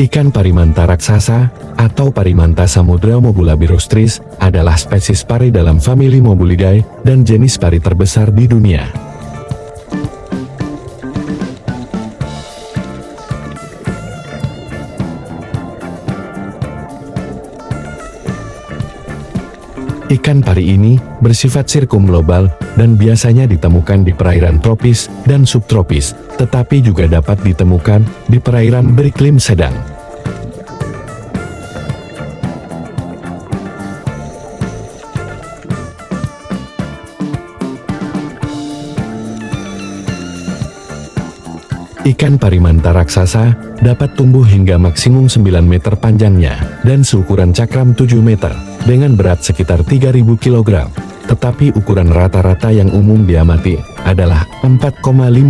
Ikan parimanta raksasa, atau parimanta samudra Mobula birostris, adalah spesies pari dalam famili Mobulidae, dan jenis pari terbesar di dunia. Ikan pari ini bersifat sirkumglobal dan biasanya ditemukan di perairan tropis dan subtropis, tetapi juga dapat ditemukan di perairan beriklim sedang. Ikan parimanta raksasa dapat tumbuh hingga maksimum 9 meter panjangnya dan seukuran cakram 7 meter dengan berat sekitar 3.000 kg. Tetapi ukuran rata-rata yang umum diamati adalah 4,5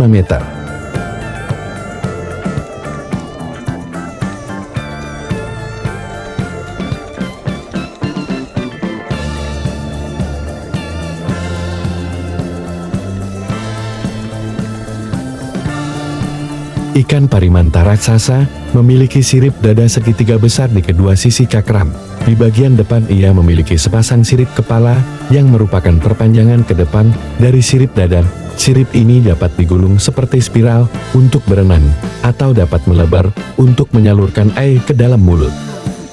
meter. Ikan parimanta raksasa memiliki sirip dada segitiga besar di kedua sisi cakram. Di bagian depan ia memiliki sepasang sirip kepala yang merupakan perpanjangan ke depan dari sirip dada. Sirip ini dapat digulung seperti spiral untuk berenang atau dapat melebar untuk menyalurkan air ke dalam mulut.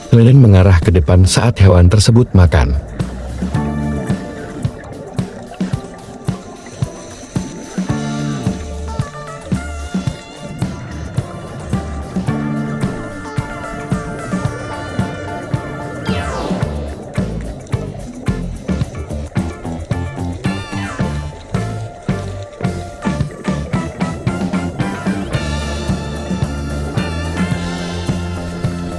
Lilin mengarah ke depan saat hewan tersebut makan.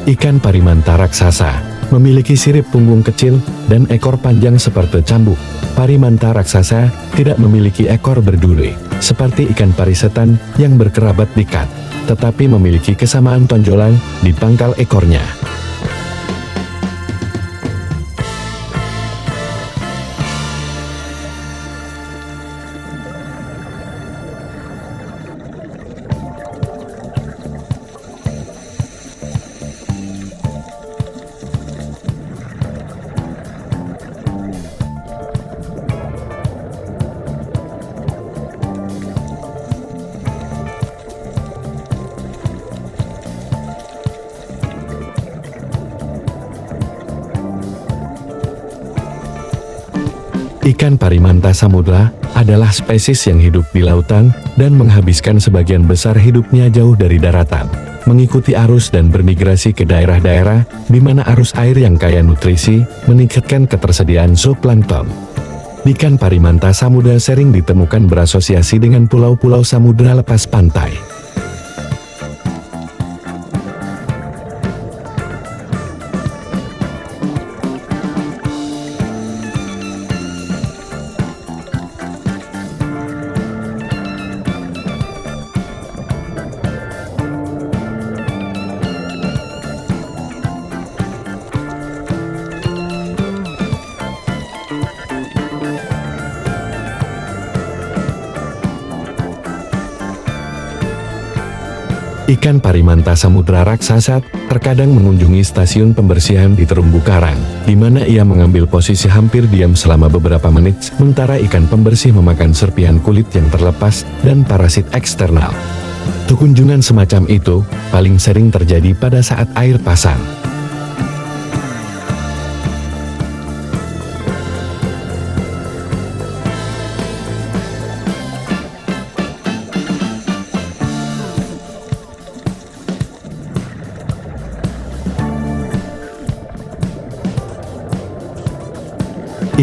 Ikan parimanta raksasa memiliki sirip punggung kecil dan ekor panjang seperti cambuk. Parimanta raksasa tidak memiliki ekor berduri, seperti ikan pari setan yang berkerabat dekat, tetapi memiliki kesamaan tonjolan di pangkal ekornya. Ikan parimanta samudra adalah spesies yang hidup di lautan dan menghabiskan sebagian besar hidupnya jauh dari daratan, mengikuti arus dan bermigrasi ke daerah-daerah di mana arus air yang kaya nutrisi meningkatkan ketersediaan zooplankton. Ikan parimanta samudra sering ditemukan berasosiasi dengan pulau-pulau samudra lepas pantai. Ikan parimanta samudra raksasa terkadang mengunjungi stasiun pembersihan di terumbu karang, di mana ia mengambil posisi hampir diam selama beberapa menit, sementara ikan pembersih memakan serpihan kulit yang terlepas dan parasit eksternal. Kunjungan semacam itu paling sering terjadi pada saat air pasang.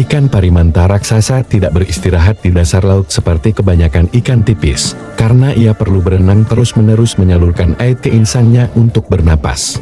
Ikan parimanta raksasa tidak beristirahat di dasar laut seperti kebanyakan ikan tipis, karena ia perlu berenang terus-menerus menyalurkan air ke insangnya untuk bernapas.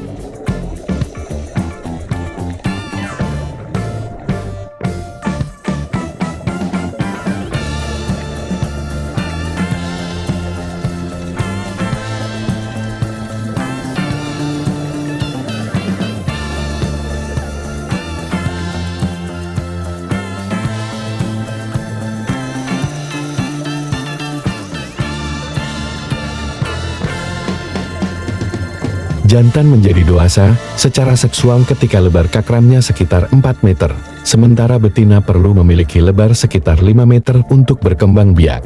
Jantan menjadi dewasa secara seksual ketika lebar cakramnya sekitar 4 meter, sementara betina perlu memiliki lebar sekitar 5 meter untuk berkembang biak.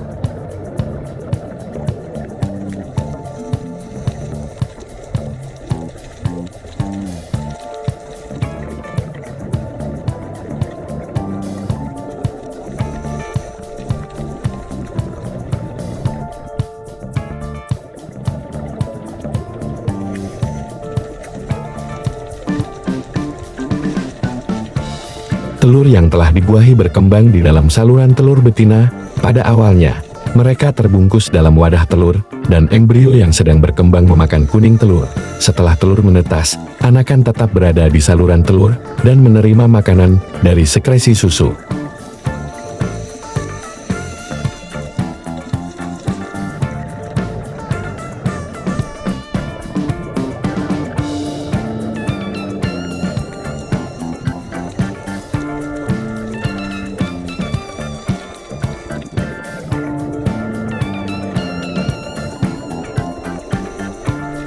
Telur yang telah dibuahi berkembang di dalam saluran telur betina. Pada awalnya, mereka terbungkus dalam wadah telur, dan embrio yang sedang berkembang memakan kuning telur. Setelah telur menetas, anakan tetap berada di saluran telur, dan menerima makanan dari sekresi susu.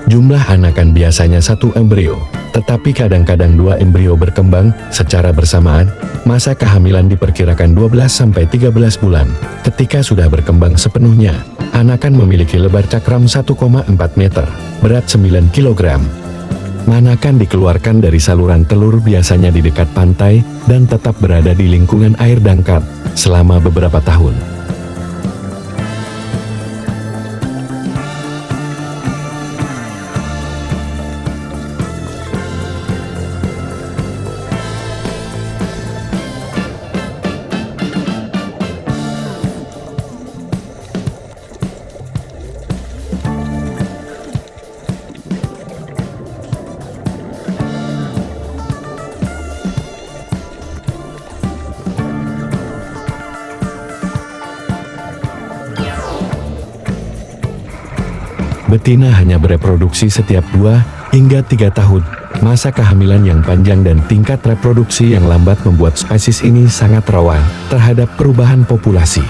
Jumlah anakan biasanya 1 embrio, tetapi kadang-kadang 2 embrio berkembang secara bersamaan. Masa kehamilan diperkirakan 12-13 bulan. Ketika sudah berkembang sepenuhnya, anakan memiliki lebar cakram 1,4 meter, berat 9 kg. Anakan dikeluarkan dari saluran telur biasanya di dekat pantai dan tetap berada di lingkungan air dangkal selama beberapa tahun. Betina hanya bereproduksi setiap 2 hingga 3 tahun. Masa kehamilan yang panjang dan tingkat reproduksi yang lambat membuat spesies ini sangat rawan terhadap perubahan populasi.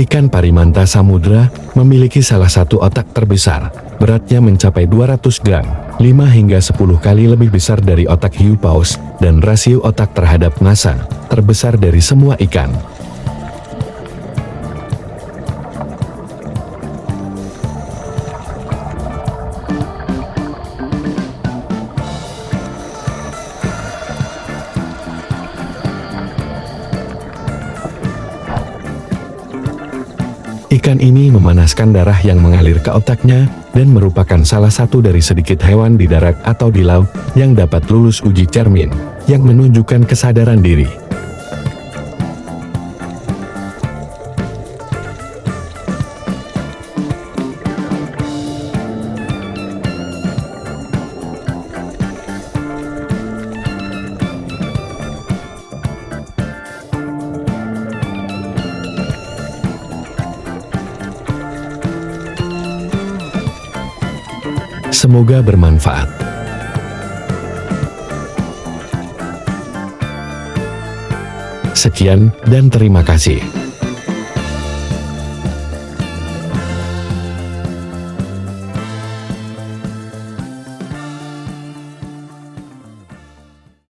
Ikan parimanta samudra memiliki salah satu otak terbesar, beratnya mencapai 200 gram, 5 hingga 10 kali lebih besar dari otak hiu paus, dan rasio otak terhadap massa terbesar dari semua ikan. Ikan ini memanaskan darah yang mengalir ke otaknya dan merupakan salah satu dari sedikit hewan di darat atau di laut yang dapat lulus uji cermin, yang menunjukkan kesadaran diri. Semoga bermanfaat. Sekian dan terima kasih.